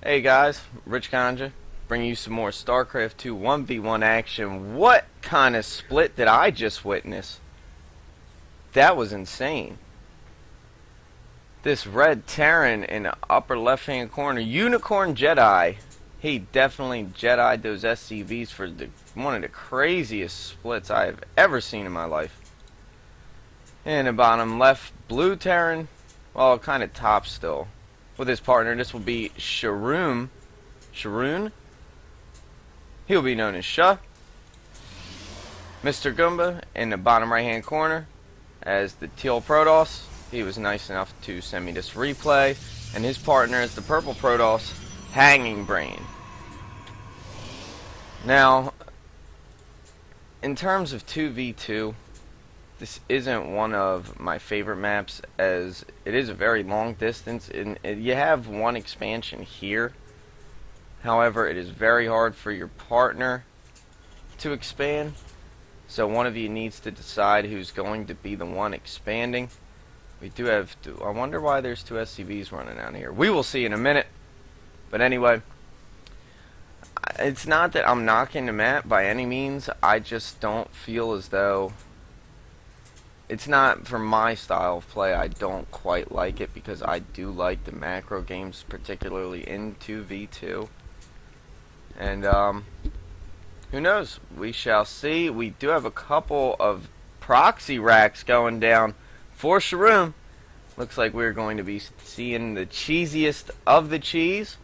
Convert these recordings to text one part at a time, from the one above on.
Hey guys, RichGongaReplays, bringing you some more Starcraft 2 1v1 action. What kind of split did I just witness? That was insane. This red Terran in the upper left hand corner, UnicornJedi. He definitely Jedi'd those SCVs for one of the craziest splits I have ever seen in my life. In the bottom left, blue Terran, well, kind of top still. With his partner, this will be Sharoon. He'll be known as Shah. MrGoomba in the bottom right hand corner as the teal Protoss. He was nice enough to send me this replay. And his partner is the purple Protoss, HangingBrain. Now, in terms of 2v2, this isn't one of my favorite maps, as it is a very long distance, and you have one expansion here. However, it is very hard for your partner to expand, so one of you needs to decide who's going to be the one expanding. We do have to, I wonder why there's two SCVs running out here. We will see in a minute. But anyway, it's not that I'm knocking the map by any means. I just don't feel as though it's not for my style of play. I don't quite like it because I do like the macro games, particularly in 2v2. And who knows? We shall see. We do have a couple of proxy racks going down for Sharoon. Looks like we're going to be seeing the cheesiest of the cheese.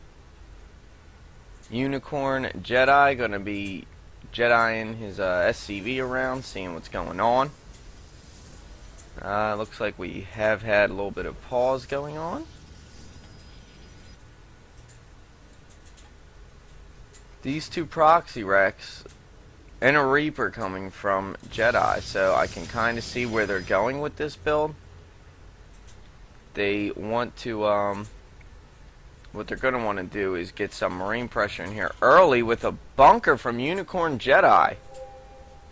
UnicornJedi going to be Jediing his SCV around, seeing what's going on. Looks like we have had a little bit of pause going on. These two proxy racks and a Reaper coming from Jedi, so I can kind of see where they're going with this build. They want to, what they're going to want to do is get some marine pressure in here early with a bunker from UnicornJedi.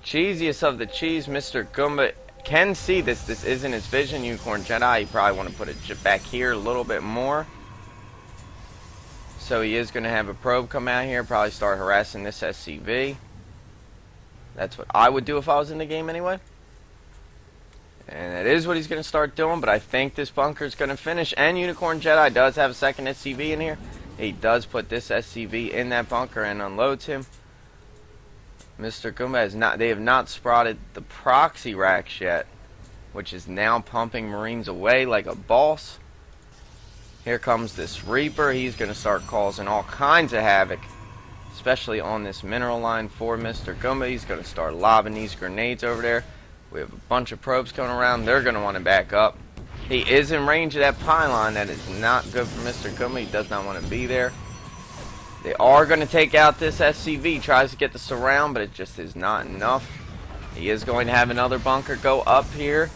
Cheesiest of the cheese, MrGoomba can see this. This isn't his vision. UnicornJedi, you probably want to put it back here a little bit more. So he is going to have a probe come out here, probably start harassing this SCV. That's what I would do if I was in the game anyway. And that is what he's going to start doing, but I think this bunker is going to finish. And UnicornJedi does have a second SCV in here. He does put this SCV in that bunker and unloads him. MrGoomba has not, they have not spotted the proxy racks yet, which is now pumping Marines away like a boss. Here comes this Reaper. He's going to start causing all kinds of havoc, especially on this mineral line for MrGoomba. He's going to start lobbing these grenades over there. We have a bunch of probes coming around. They're going to want to back up. He is in range of that pylon. That is not good for MrGoomba. He does not want to be there. They are going to take out this SCV. Tries to get the surround, but it just is not enough. He is going to have another bunker go up here.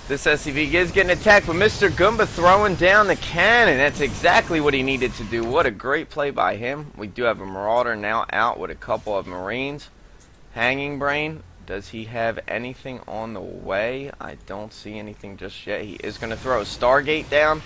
This SCV is getting attacked, but MrGoomba throwing down the cannon. That's exactly what he needed to do. What a great play by him. We do have a Marauder now out with a couple of Marines. HangingBrain, does he have anything on the way? I don't see anything just yet. He is going to throw a Stargate down.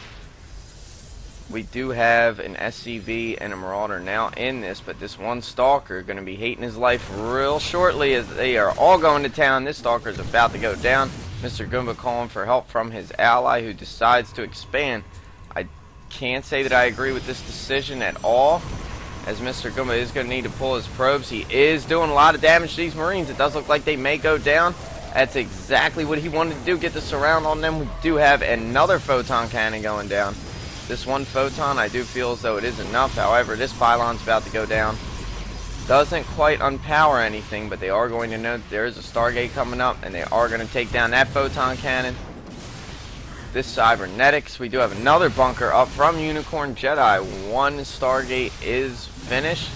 We do have an SCV and a Marauder now in this, but this one Stalker going to be hating his life real shortly as they are all going to town. This Stalker is about to go down. MrGoomba calling for help from his ally who decides to expand. I can't say that I agree with this decision at all, as MrGoomba is going to need to pull his probes. He is doing a lot of damage to these Marines. It does look like they may go down. That's exactly what he wanted to do, get the surround on them. We do have another photon cannon going down. This one photon, I do feel as though it is enough. However, this pylon's about to go down. Doesn't quite unpower anything, but they are going to know that there is a Stargate coming up, and they are going to take down that photon cannon. This cybernetics, we do have another bunker up from UnicornJedi. One Stargate is finished.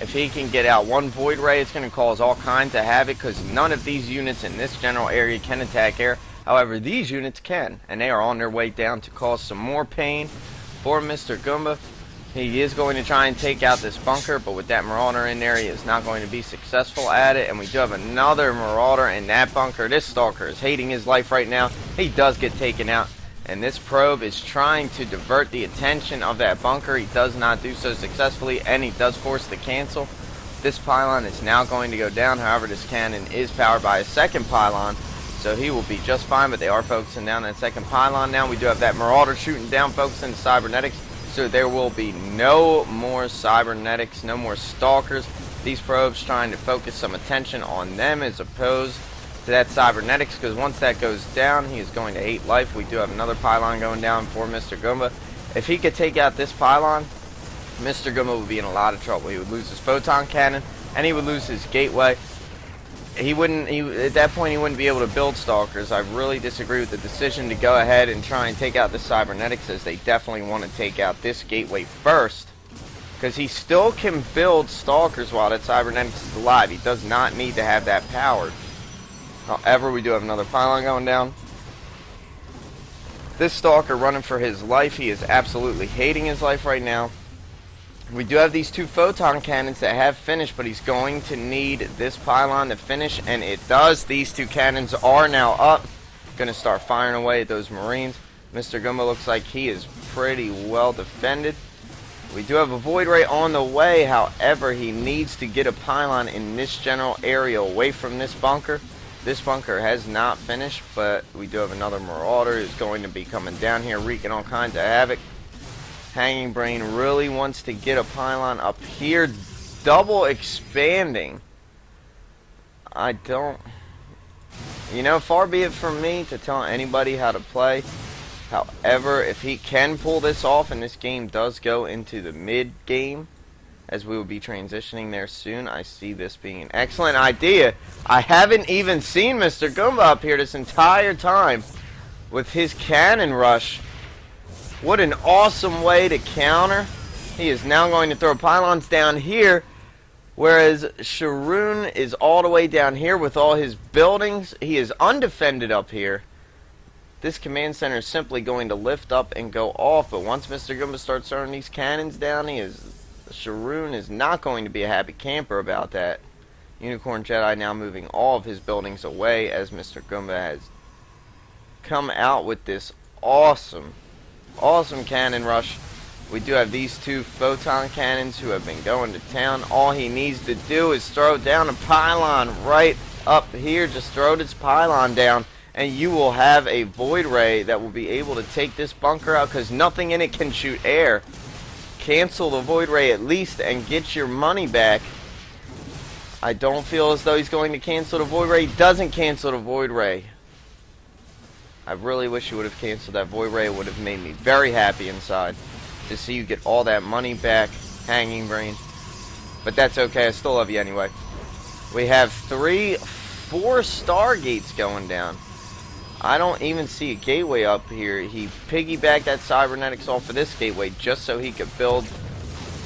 If he can get out one Void Ray, it's going to cause all kinds of havoc, because none of these units in this general area can attack air. However, these units can, and they are on their way down to cause some more pain for MrGoomba. He is going to try and take out this bunker, but with that Marauder in there, he is not going to be successful at it. And we do have another Marauder in that bunker. This Stalker is hating his life right now. He does get taken out. And this probe is trying to divert the attention of that bunker. He does not do so successfully, and he does force the cancel. This pylon is now going to go down. However, this cannon is powered by a second pylon, so he will be just fine, but they are focusing down that second pylon now. We do have that Marauder shooting down, focusing the cybernetics, so there will be no more cybernetics, no more stalkers. These probes trying to focus some attention on them as opposed to that cybernetics, because once that goes down, he is going to 8 life. We do have another pylon going down for Mr. Goomba. If he could take out this pylon, Mr. Goomba would be in a lot of trouble. He would lose his photon cannon, and he would lose his gateway. At that point, he wouldn't be able to build stalkers. I really disagree with the decision to go ahead and try and take out the cybernetics, as they definitely want to take out this gateway first, because he still can build stalkers while that cybernetics is alive. He does not need to have that powered. However, we do have another pylon going down. This stalker running for his life. He is absolutely hating his life right now. We do have these 2 photon cannons that have finished, but he's going to need this pylon to finish, and it does. These 2 cannons are now up. Going to start firing away at those Marines. Mr. Goomba looks like he is pretty well defended. We do have a void ray on the way. However, he needs to get a pylon in this general area away from this bunker. This bunker has not finished, but we do have another Marauder who's going to be coming down here, wreaking all kinds of havoc. HangingBrain really wants to get a pylon up here, double expanding. I don't... You know, far be it from me to tell anybody how to play. However, if he can pull this off, and this game does go into the mid-game, as we will be transitioning there soon, I see this being an excellent idea. I haven't even seen Mr. Goomba up here this entire time with his cannon rush. What an awesome way to counter. He is now going to throw pylons down here, whereas Sharoon is all the way down here with all his buildings. He is undefended up here. This command center is simply going to lift up and go off, but once Mr. Goomba starts throwing these cannons down, Sharoon is not going to be a happy camper about that. UnicornJedi now moving all of his buildings away, as Mr. Goomba has come out with this awesome cannon rush. We do have these 2 photon cannons who have been going to town. All he needs to do is throw down a pylon right up here. Just throw this pylon down, and you will have a void ray that will be able to take this bunker out, because nothing in it can shoot air. Cancel the void ray at least and get your money back. I don't feel as though he's going to cancel the void ray. He doesn't cancel the void ray. I really wish you would have canceled that void ray. It would have made me very happy inside to see you get all that money back, HangingBrain. But that's okay. I still love you anyway. We have 4 Stargates going down. I don't even see a gateway up here. He piggybacked that cybernetics off of this gateway just so he could build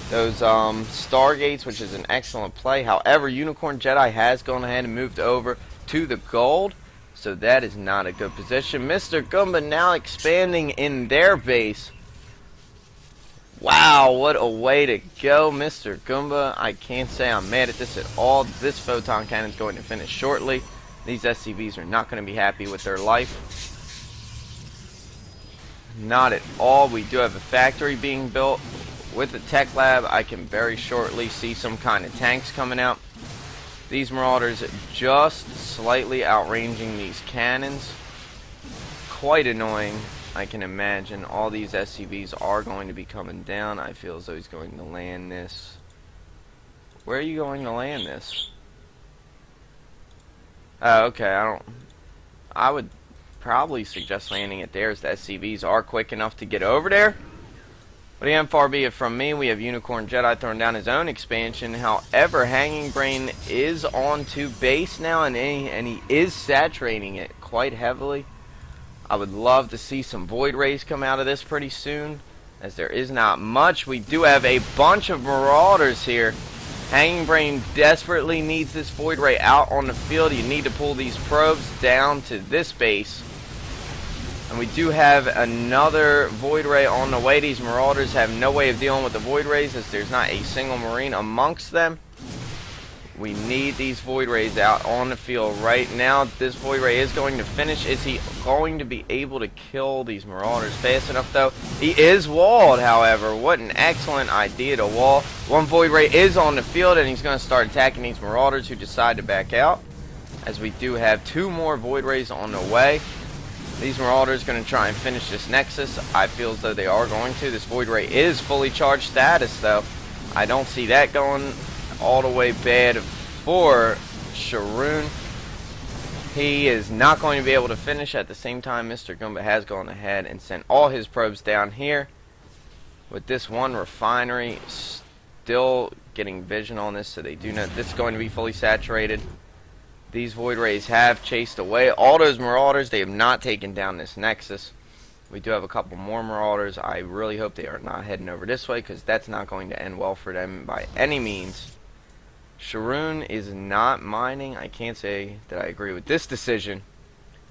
those Stargates, which is an excellent play. However, UnicornJedi has gone ahead and moved over to the gold, so that is not a good position. Mr. Goomba now expanding in their base. Wow, what a way to go, Mr. Goomba. I can't say I'm mad at this at all. This photon cannon is going to finish shortly. These SCVs are not going to be happy with their life. Not at all. We do have a factory being built. With the tech lab, I can very shortly see some kind of tanks coming out. These Marauders just slightly outranging these cannons. Quite annoying, I can imagine. All these SCVs are going to be coming down. I feel as though he's going to land this. Where are you going to land this? Okay, I would probably suggest landing it there, as the SCVs are quick enough to get over there. But again, far be it from me. We have UnicornJedi throwing down his own expansion. However, HangingBrain is on to base now, and he is saturating it quite heavily. I would love to see some void rays come out of this pretty soon, as there is not much. We do have a bunch of Marauders here. HangingBrain desperately needs this void ray out on the field. You need to pull these probes down to this base. And we do have another void ray on the way. These Marauders have no way of dealing with the void rays, as there's not a single Marine amongst them. We need these Void Rays out on the field right now. This Void Ray is going to finish. Is he going to be able to kill these Marauders fast enough, though? He is walled, however. What an excellent idea to wall. One Void Ray is on the field, and he's going to start attacking these Marauders who decide to back out, as we do have 2 more Void Rays on the way. These Marauders going to try and finish this Nexus. I feel as though they are going to. This Void Ray is fully charged status, though. I don't see that going all the way bad for Sharoon. He is not going to be able to finish. At the same time, MrGoomba has gone ahead and sent all his probes down here. With this one refinery still getting vision on this, so they do know this is going to be fully saturated. These Void Rays have chased away all those Marauders. They have not taken down this Nexus. We do have a couple more Marauders. I really hope they are not heading over this way, because that's not going to end well for them by any means. Sharoon is not mining. I can't say that I agree with this decision.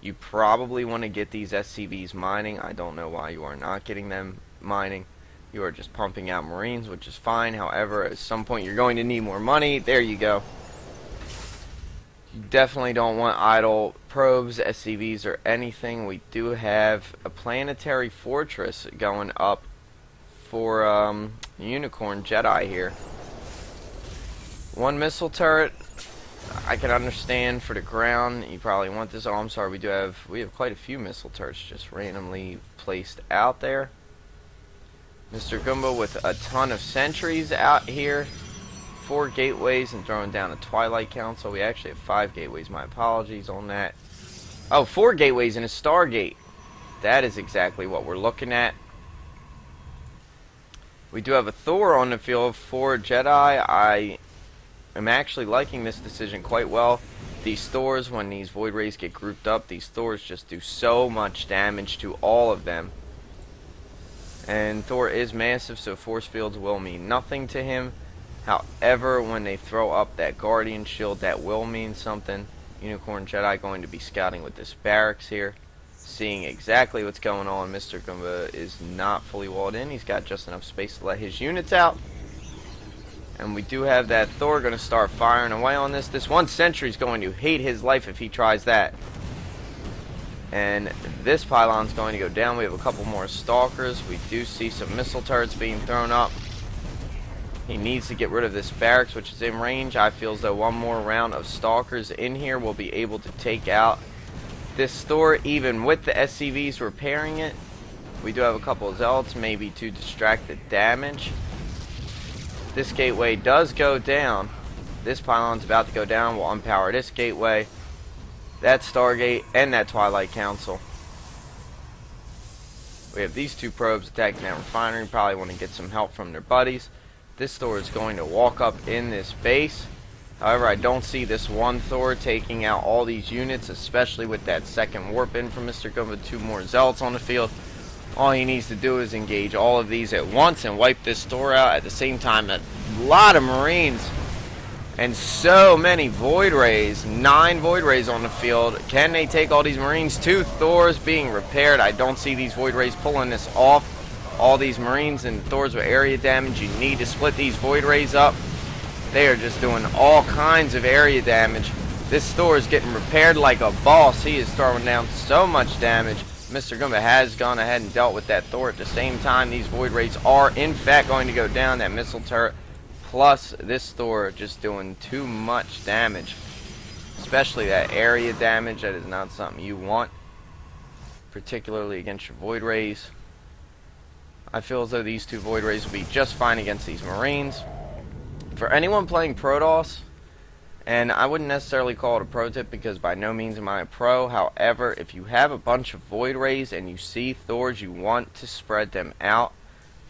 You probably want to get these SCVs mining. I don't know why you are not getting them mining. You are just pumping out Marines, which is fine. However, at some point you're going to need more money. There you go. You definitely don't want idle probes, SCVs, or anything. We do have a planetary fortress going up for UnicornJedi here. 1 missile turret, I can understand for the ground. You probably want this. Oh, I'm sorry. We have quite a few missile turrets just randomly placed out there. MrGoomba with a ton of sentries out here. 4 gateways and throwing down a Twilight Council. We actually have 5 gateways. My apologies on that. Oh, 4 gateways and a Stargate. That is exactly what we're looking at. We do have a Thor on the field for Jedi. I'm actually liking this decision quite well. These Thors, when these Void Rays get grouped up, these Thors just do so much damage to all of them. And Thor is massive, so force fields will mean nothing to him. However, when they throw up that Guardian Shield, that will mean something. UnicornJedi going to be scouting with this barracks here, seeing exactly what's going on. MrGoomba is not fully walled in. He's got just enough space to let his units out. And we do have that Thor going to start firing away on this. This 1 sentry is going to hate his life if he tries that. And this pylon's going to go down. We have a couple more Stalkers. We do see some missile turrets being thrown up. He needs to get rid of this barracks, which is in range. I feel as though 1 more round of Stalkers in here will be able to take out this Thor, even with the SCVs repairing it. We do have a couple of Zealots, maybe to distract the damage. This gateway does go down. This pylon's about to go down. We'll unpower this gateway, that Stargate, and that Twilight Council. We have these 2 probes attacking that refinery. Probably want to get some help from their buddies. This Thor is going to walk up in this base. However, I don't see this 1 Thor taking out all these units, especially with that 2nd warp in from MrGoomba. 2 more Zealots on the field. All he needs to do is engage all of these at once and wipe this Thor out. At the same time, a lot of Marines and so many Void Rays. 9 Void Rays on the field. Can they take all these Marines? 2 Thors being repaired. I don't see these Void Rays pulling this off. All these Marines and Thors with area damage. You need to split these Void Rays up. They are just doing all kinds of area damage. This Thor is getting repaired like a boss. He is throwing down so much damage. MrGoomba has gone ahead and dealt with that Thor. At the same time, these Void Rays are in fact going to go down. That missile turret plus this Thor just doing too much damage. Especially that area damage. That is not something you want, particularly against your Void Rays. I feel as though these 2 Void Rays will be just fine against these Marines. For anyone playing Protoss, and I wouldn't necessarily call it a pro tip because by no means am I a pro. However, if you have a bunch of Void Rays and you see Thors, you want to spread them out.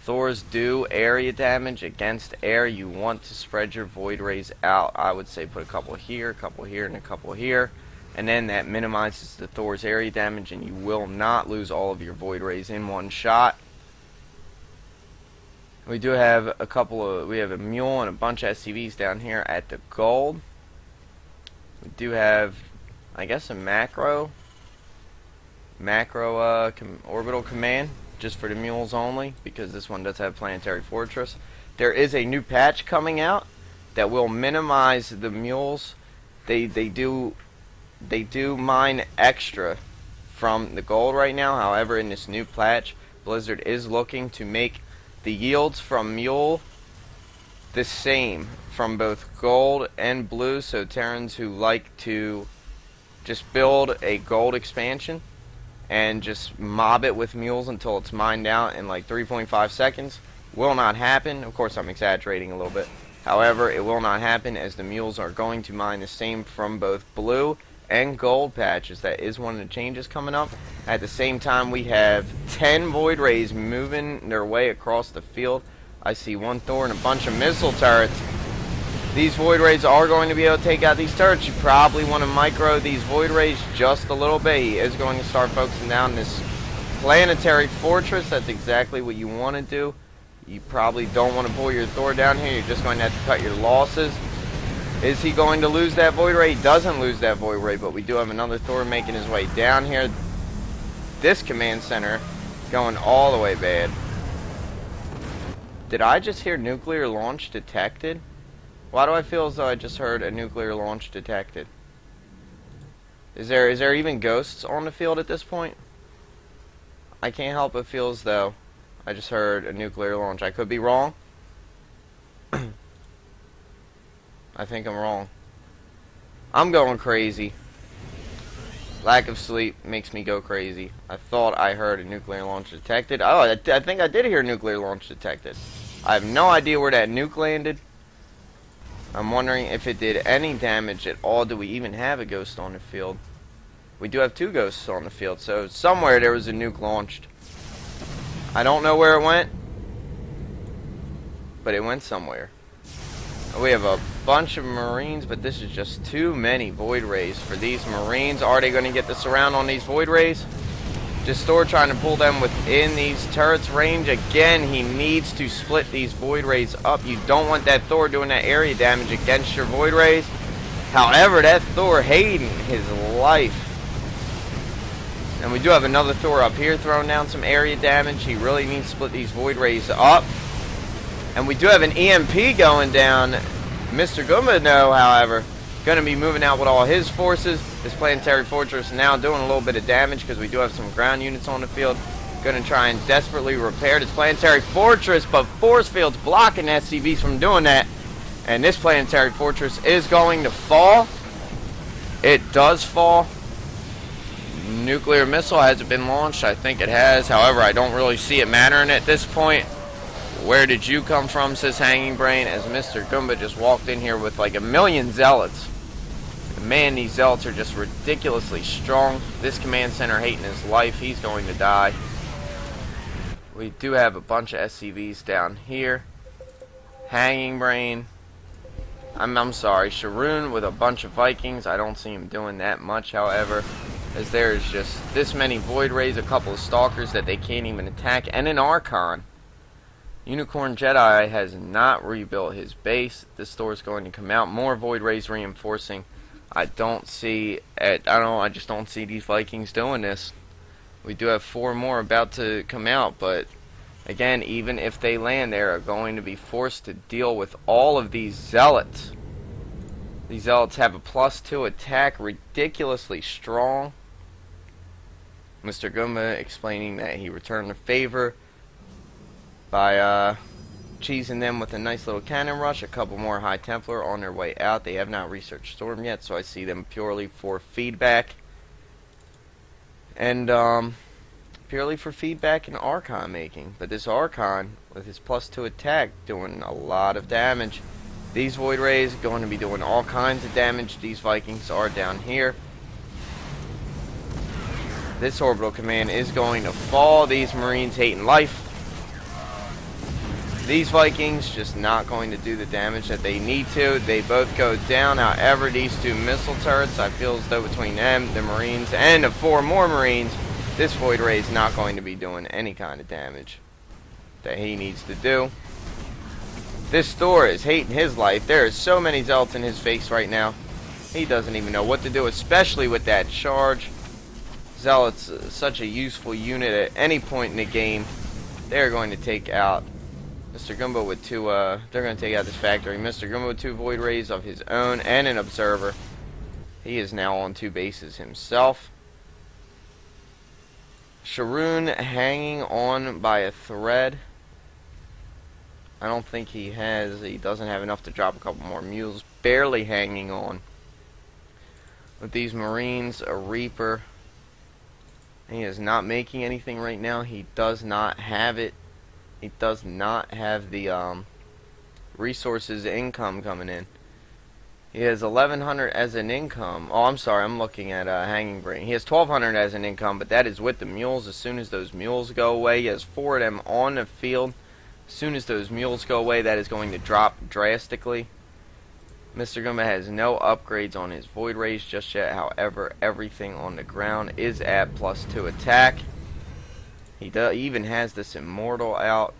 Thors do area damage against air. You want to spread your Void Rays out. I would say put a couple here, and a couple here. And then that minimizes the Thor's area damage, and you will not lose all of your Void Rays in one shot. We do have we have a Mule and a bunch of SCVs down here at the gold. We do have, I guess, a macro orbital command just for the Mules only, because this one does have planetary fortress. There is a new patch coming out that will minimize the mules. They do mine extra from the gold right now. However, in this new patch, Blizzard is looking to make the yields from mule the same from both gold and blue, so Terrans who like to just build a gold expansion and just mob it with mules until it's mined out in like 3.5 seconds will not happen. Of course, I'm exaggerating a little bit. However, it will not happen, as the mules are going to mine the same from both blue and gold patches. That is one of the changes coming up. At the same time, we have 10 Void Rays moving their way across the field. I see one Thor and a bunch of missile turrets. These Void Rays are going to be able to take out these turrets. You probably want to micro these Void Rays just a little bit. He is going to start focusing down this planetary fortress. That's exactly what you want to do. You probably don't want to pull your Thor down here. You're just going to have to cut your losses. Is he going to lose that Void Ray? He doesn't lose that Void Ray, but we do have another Thor making his way down here. This command center going all the way bad. Did I just hear nuclear launch detected? Why do I feel as though I just heard a nuclear launch detected? Is there even ghosts on the field at this point? I can't help but feel as though I just heard a nuclear launch. I could be wrong. I think I'm wrong. I'm going crazy. Lack of sleep makes me go crazy. I thought I heard a nuclear launch detected. Oh, I think I did hear a nuclear launch detected. I have no idea where that nuke landed. I'm wondering if it did any damage at all. Do we even have a ghost on the field? We do have 2 ghosts on the field, so somewhere there was a nuke launched. I don't know where it went, but it went somewhere. We have a bunch of Marines, but this is just too many Void Rays for these Marines. Are they going to get the surround on these Void Rays? Just Thor trying to pull them within these turrets' range. Again, he needs to split these Void Rays up. You don't want that Thor doing that area damage against your Void Rays. However, that Thor hating his life. And we do have another Thor up here throwing down some area damage. He really needs to split these Void Rays up. And we do have an EMP going down. MrGoomba, no, however, going to be moving out with all his forces. This planetary fortress now doing a little bit of damage because we do have some ground units on the field. Going to try and desperately repair this planetary fortress, but force fields blocking SCVs from doing that. And this planetary fortress is going to fall. It does fall. Nuclear missile, has it been launched? I think it has. However, I don't really see it mattering at this point. Where did you come from, says HangingBrain, as MrGoomba just walked in here with like 1,000,000 zealots. Man, these zealots are just ridiculously strong. This command center hating his life. He's going to die. We do have a bunch of SCVs down here. HangingBrain. I'm sorry, Sharoon with a bunch of Vikings. I don't see him doing that much, however, as there is just this many Void Rays, a couple of Stalkers that they can't even attack, and an Archon. UnicornJedi has not rebuilt his base. This store is going to come out. More Void Rays reinforcing. I just don't see these Vikings doing this. We do have 4 more about to come out, but again, even if they land, they are going to be forced to deal with all of these Zealots. These Zealots have a +2 attack, ridiculously strong. MrGoomba explaining that he returned the favor by cheesing them with a nice little cannon rush. A couple more High Templar on their way out. They have not researched Storm yet, so I see them purely for feedback. And purely for feedback and Archon making. But this Archon, with his +2 attack, doing a lot of damage. These Void Rays are going to be doing all kinds of damage. These Vikings are down here. This orbital command is going to fall. These Marines hating life. These Vikings just not going to do the damage that they need to. They both go down. However, these 2 missile turrets, I feel as though between them, the Marines, and the 4 more Marines, this Void Ray is not going to be doing any kind of damage that he needs to do. This Thor is hating his life. There are so many Zealots in his face right now. He doesn't even know what to do, especially with that charge. Zealots, such a useful unit at any point in the game. They're going to take out Mr. Goomba with two, they're going to take out this factory. Mr. Goomba with two Void Rays of his own and an Observer. He is now on 2 bases himself. Sharoon hanging on by a thread. I don't think he doesn't have enough to drop a couple more mules. Barely hanging on. With these Marines, a Reaper. He is not making anything right now. He does not have it. He does not have the resources income coming in. He has 1,100 as an income. Oh, I'm sorry. I'm looking at HangingBrain. He has 1,200 as an income, but that is with the mules. As soon as those mules go away, he has 4 of them on the field. As soon as those mules go away, that is going to drop drastically. Mr. Goomba has no upgrades on his Void Rays just yet. However, everything on the ground is at +2 attack. He even has this Immortal out.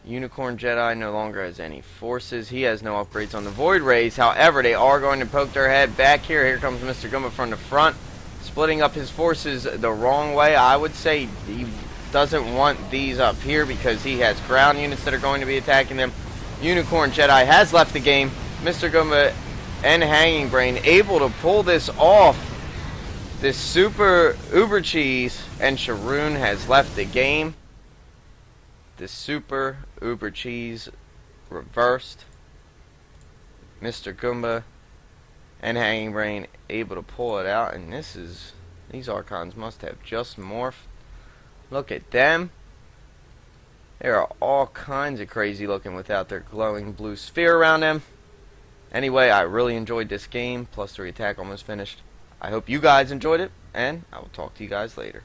UnicornJedi no longer has any forces. He has no upgrades on the Void Rays. However, they are going to poke their head back here. Here comes Mr. Goomba from the front, splitting up his forces the wrong way. I would say he doesn't want these up here because he has ground units that are going to be attacking them. UnicornJedi has left the game. Mr. Goomba and HangingBrain able to pull this off. This super uber cheese, and Sharoon has left the game. The super uber cheese reversed. Mr. Goomba and HangingBrain able to pull it out, and these Archons must have just morphed. Look at them. They are all kinds of crazy looking without their glowing blue sphere around them. Anyway, I really enjoyed this game. +3 attack almost finished. I hope you guys enjoyed it, and I will talk to you guys later.